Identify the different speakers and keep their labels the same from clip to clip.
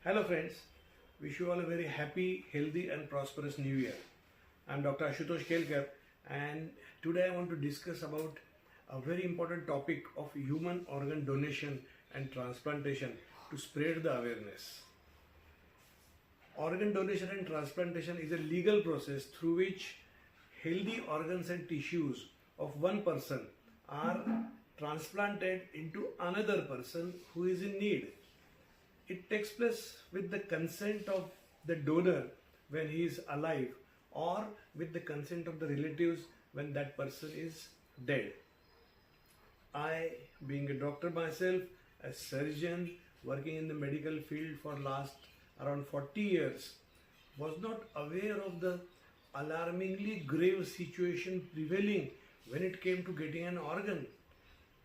Speaker 1: Hello friends, wish you all a very happy, healthy and prosperous new year. I am Dr. Ashutosh Kelkar and today I want to discuss about a very important topic of human organ donation and transplantation to spread the awareness. Organ donation and transplantation is a legal process through which healthy organs and tissues of one person are transplanted into another person who is in need. It takes place with the consent of the donor when he is alive or with the consent of the relatives when that person is dead. I, being a doctor myself, a surgeon working in the medical field for last around 40 years, was not aware of the alarmingly grave situation prevailing when it came to getting an organ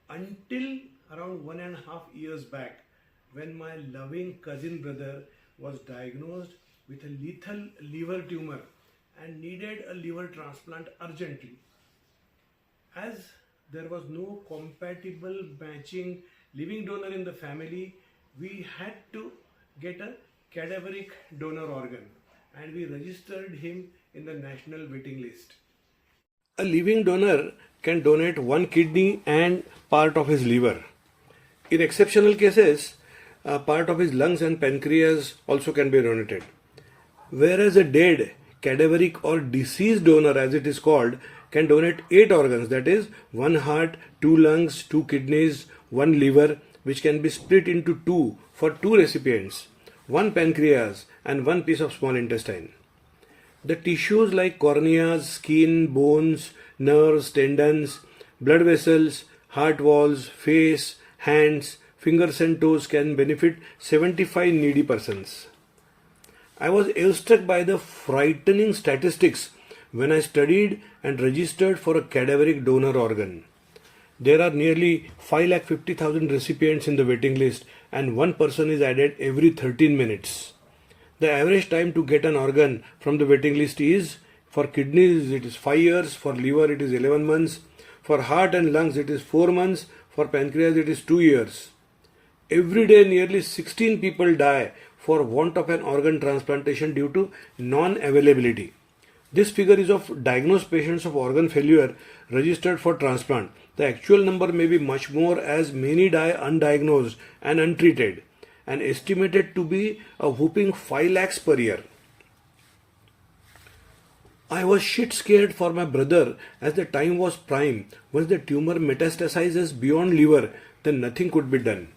Speaker 1: until around 1.5 years back, when my loving cousin brother was diagnosed with a lethal liver tumor and needed a liver transplant urgently. As there was no compatible matching living donor in the family, we had to get a cadaveric donor organ and we registered him in the national waiting list. A living donor can donate one kidney and part of his liver. In exceptional cases, a part of his lungs and pancreas also can be donated. Whereas a dead, cadaveric or deceased donor, as it is called, can donate 8 organs, that is, 1 heart, 2 lungs, 2 kidneys, 1 liver, which can be split into 2 for 2 recipients, 1 pancreas and 1 piece of small intestine. The tissues like corneas, skin, bones, nerves, tendons, blood vessels, heart walls, face, hands, fingers and toes can benefit 75 needy persons. I was awestruck by the frightening statistics when I studied and registered for a cadaveric donor organ. There are nearly 550,000 recipients in the waiting list and one person is added every 13 minutes. The average time to get an organ from the waiting list is, for kidneys it is 5 years, for liver it is 11 months, for heart and lungs it is 4 months, for pancreas it is 2 years. Every day nearly 16 people die for want of an organ transplantation due to non-availability. This figure is of diagnosed patients of organ failure registered for transplant. The actual number may be much more as many die undiagnosed and untreated, and estimated to be a whopping 5 lakhs per year. I was shit scared for my brother as the time was prime. Once the tumor metastasizes beyond liver, then nothing could be done.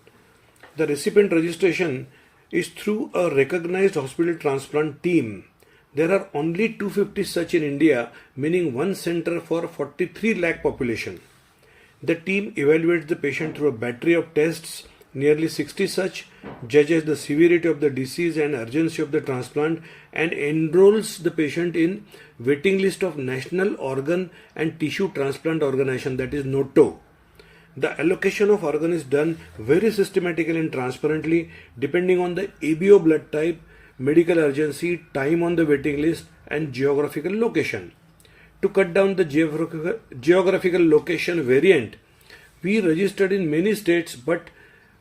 Speaker 1: The recipient registration is through a recognized hospital transplant team. There are only 250 such in India, meaning one center for 43 lakh population. The team evaluates the patient through a battery of tests, nearly 60 such, judges the severity of the disease and urgency of the transplant, and enrolls the patient in waiting list of National Organ and Tissue Transplant Organization, that is NOTO. The allocation of organ is done very systematically and transparently depending on the ABO blood type, medical urgency, time on the waiting list and geographical location. To cut down the geographical location variant, we registered in many states, but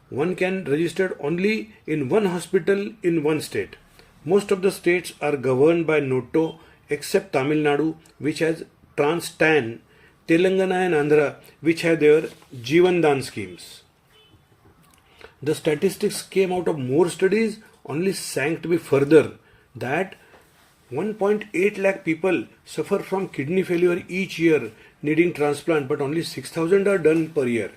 Speaker 1: one can register only in one hospital in one state. Most of the states are governed by NOTO except Tamil Nadu, which has TransTan, Telangana and Andhra, which have their Jeevan Dan schemes. The statistics came out of more studies, only sank to be further that 1.8 lakh people suffer from kidney failure each year needing transplant, but only 6,000 are done per year.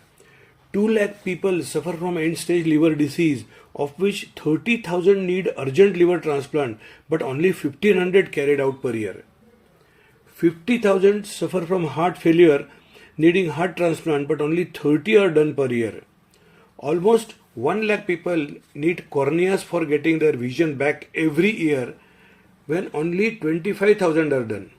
Speaker 1: 2 lakh people suffer from end-stage liver disease, of which 30,000 need urgent liver transplant, but only 1,500 carried out per year. 50,000 suffer from heart failure needing heart transplant, but only 30 are done per year. Almost 1 lakh people need corneas for getting their vision back every year, when only 25,000 are done.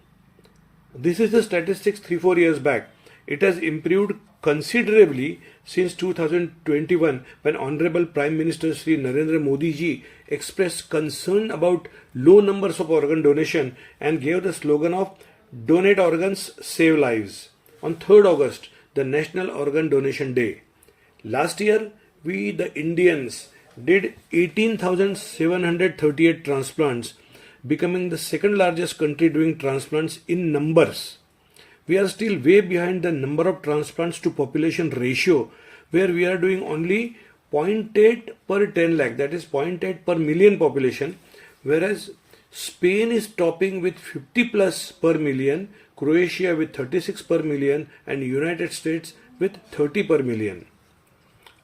Speaker 1: This is the statistics 3-4 years back. It has improved considerably since 2021, when Honorable Prime Minister Shri Narendra Modi ji expressed concern about low numbers of organ donation and gave the slogan of Donate Organs, Save Lives on 3rd August, the National Organ Donation Day. Last year, we the Indians did 18,738 transplants, becoming the second largest country doing transplants in numbers. We are still way behind the number of transplants to population ratio, where we are doing only 0.8 per 10 lakh, that is 0.8 per million population, whereas Spain is topping with 50 plus per million, Croatia with 36 per million, and United States with 30 per million.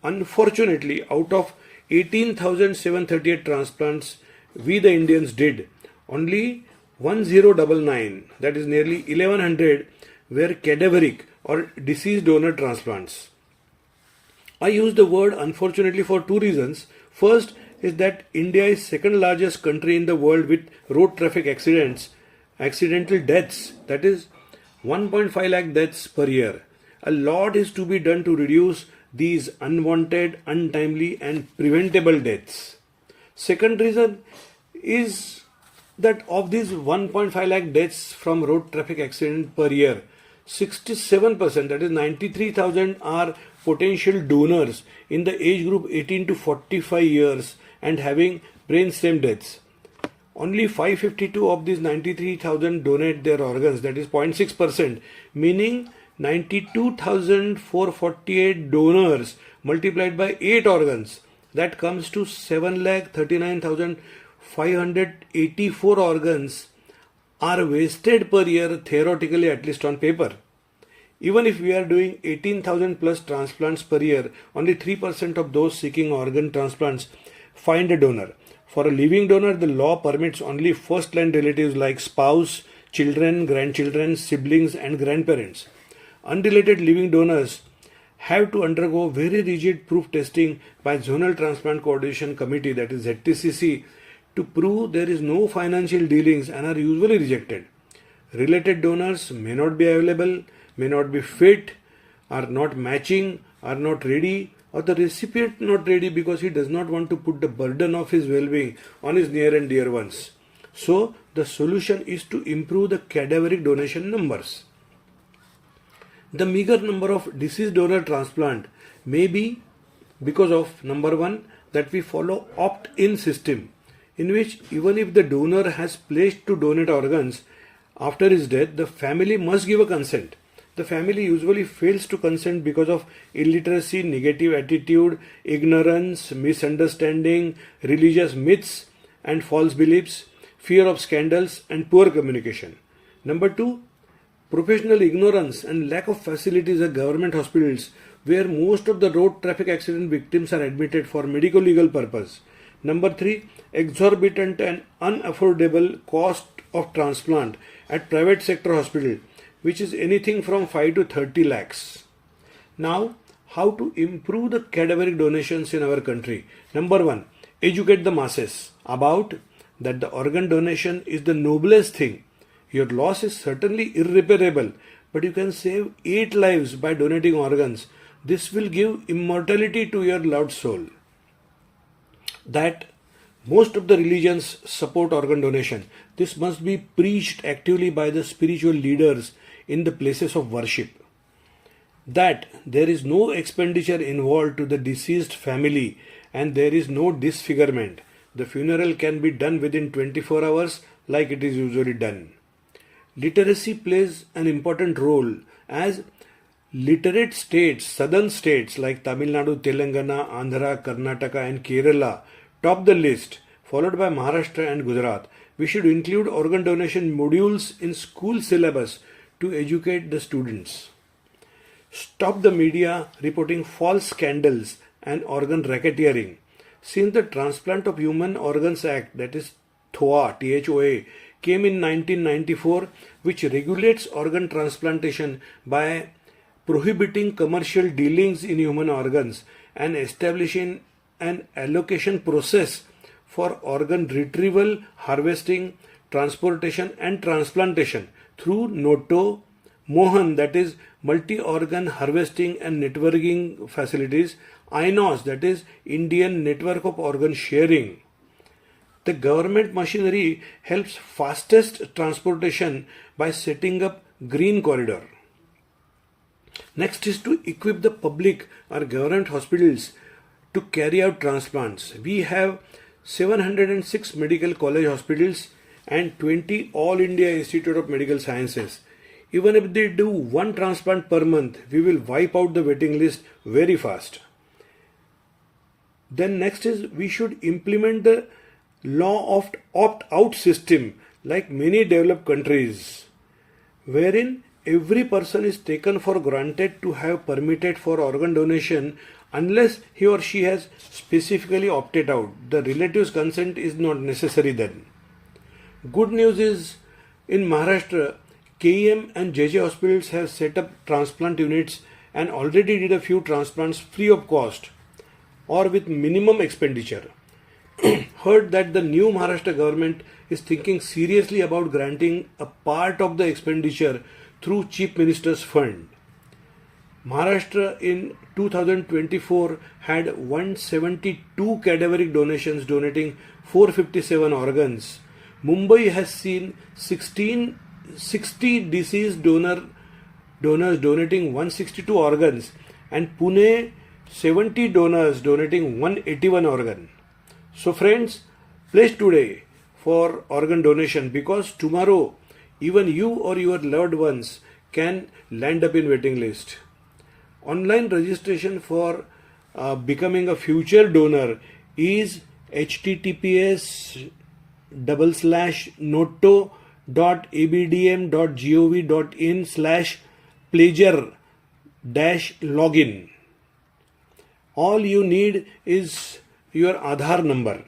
Speaker 1: Unfortunately, out of 18,738 transplants we the Indians did, only 1099, that is nearly 1100, were cadaveric or deceased donor transplants. I use the word unfortunately for two reasons. First is that India is second largest country in the world with road traffic accidental deaths, that is 1.5 lakh deaths per year. A lot is to be done to reduce these unwanted, untimely and preventable deaths. Second reason is that of these 1.5 lakh deaths from road traffic accident per year, 67%, that is 93,000, are potential donors in the age group 18 to 45 years and having brain stem deaths. Only 552 of these 93,000 donate their organs, that is 0.6%, meaning 92,448 donors multiplied by 8 organs, that comes to 7,39,584 organs are wasted per year, theoretically, at least on paper. Even if we are doing 18,000 plus transplants per year, only 3% of those seeking organ transplants find a donor. For a living donor, the law permits only first-line relatives like spouse, children, grandchildren, siblings and grandparents. Unrelated living donors have to undergo very rigid proof testing by Zonal Transplant Coordination Committee, that is ZTCC, to prove there is no financial dealings and are usually rejected. Related donors may not be available, may not be fit, are not matching, are not ready, or the recipient not ready because he does not want to put the burden of his well-being on his near and dear ones. So the solution is to improve the cadaveric donation numbers. The meager number of deceased donor transplant may be because of, number one, that we follow opt-in system, in which even if the donor has pledged to donate organs after his death, the family must give a consent. The family usually fails to consent because of illiteracy, negative attitude, ignorance, misunderstanding, religious myths and false beliefs, fear of scandals and poor communication. Number two, professional ignorance and lack of facilities at government hospitals where most of the road traffic accident victims are admitted for medical legal purpose. Number three, exorbitant and unaffordable cost of transplant at private sector hospital, which is anything from 5 to 30 lakhs. Now, how to improve the cadaveric donations in our country? Number one, educate the masses about that the organ donation is the noblest thing. Your loss is certainly irreparable, but you can save 8 lives by donating organs. This will give immortality to your loved soul. That most of the religions support organ donation. This must be preached actively by the spiritual leaders in the places of worship. That there is no expenditure involved to the deceased family and there is no disfigurement. The funeral can be done within 24 hours like it is usually done. Literacy plays an important role as literate states, southern states like Tamil Nadu, Telangana, Andhra, Karnataka and Kerala top the list, followed by Maharashtra and Gujarat. We should include organ donation modules in school syllabus to educate the students. Stop the media reporting false scandals and organ racketeering. Since the Transplant of Human Organs Act, that is THOA, THOA, came in 1994, which regulates organ transplantation by prohibiting commercial dealings in human organs and establishing an allocation process for organ retrieval, harvesting, transportation and transplantation through NOTO, MOHAN, that is multi-organ harvesting and networking facilities, INOS, that is Indian Network of Organ Sharing. The government machinery helps fastest transportation by setting up green corridor. Next is to equip the public or government hospitals to carry out transplants. We have 706 medical college hospitals and 20 All India Institute of Medical Sciences. Even if they do one transplant per month, we will wipe out the waiting list very fast. Then next is we should implement the law of opt-out system like many developed countries, wherein every person is taken for granted to have permitted for organ donation unless he or she has specifically opted out. The relative's consent is not necessary then. Good news is in Maharashtra, KEM and JJ hospitals have set up transplant units and already did a few transplants free of cost or with minimum expenditure. Heard that the new Maharashtra government is thinking seriously about granting a part of the expenditure through Chief Minister's Fund. Maharashtra in 2024 had 172 cadaveric donations donating 457 organs. Mumbai has seen 60 deceased donors donating 162 organs and Pune 70 donors donating 181 organ. So friends, pledge today for organ donation because tomorrow even you or your loved ones can land up in waiting list. Online registration for becoming a future donor is https://noto.abdm.gov.in/pleasure-login. All you need is your Aadhaar number.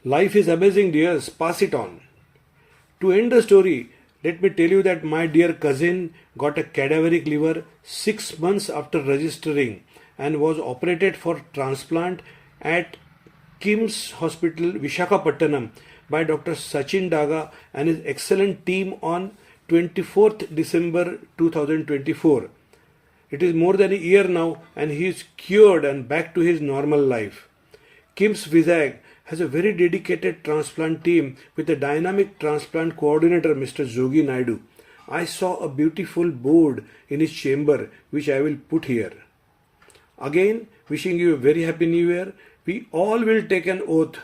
Speaker 1: Life is amazing, dears. Pass it on. To end the story, let me tell you that my dear cousin got a cadaveric liver 6 months after registering and was operated for transplant at KIMS Hospital, Visakhapatnam by Dr. Sachin Daga and his excellent team on 24th December 2024. It is more than a year now and he is cured and back to his normal life. KIMS Vizag has a very dedicated transplant team with a dynamic transplant coordinator, Mr. Jogi Naidu. I saw a beautiful board in his chamber which I will put here. Again, wishing you a very happy new year. We all will take an oath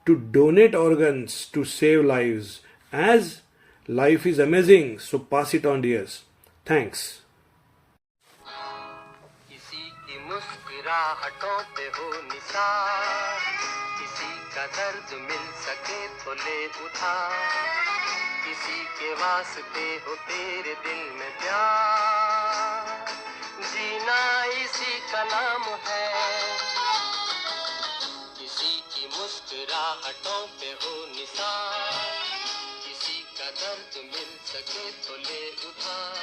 Speaker 1: to donate organs to save lives, as life is amazing, so pass it on, dears. Thanks.
Speaker 2: किसी की मुस्कुराहटों पे हो निसार, किसी का दर्द मिल सके तो ले उधार, किसी के वास्ते हो तेरे दिल में प्यार, जीना इसी का नाम है। किसी की मुस्कुराहटों पे हो निसार, किसी का दर्द मिल सके तो ले उधार,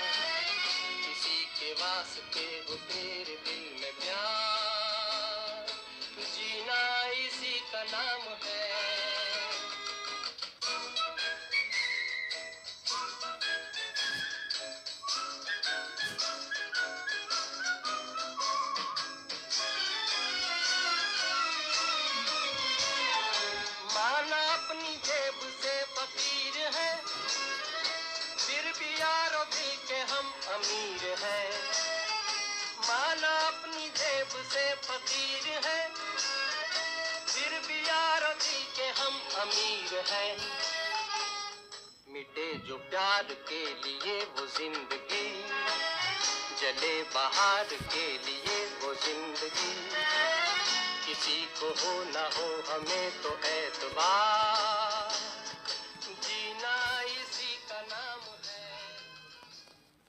Speaker 2: किसी के वास्ते हो तेरे दिल में प्यार, जीना इसी का नाम है। माना अपनी जेब से फकीर है, फिर भी यारों दिल के हम अमीर हैं। माना अपनी जेब से फकीर है, फिर भी यारों दिल के हम अमीर हैं। मिटे जो प्यार के लिए वो जिंदगी, जले बहार के लिए वो जिंदगी, किसी को हो ना हो हमें तो एतबार,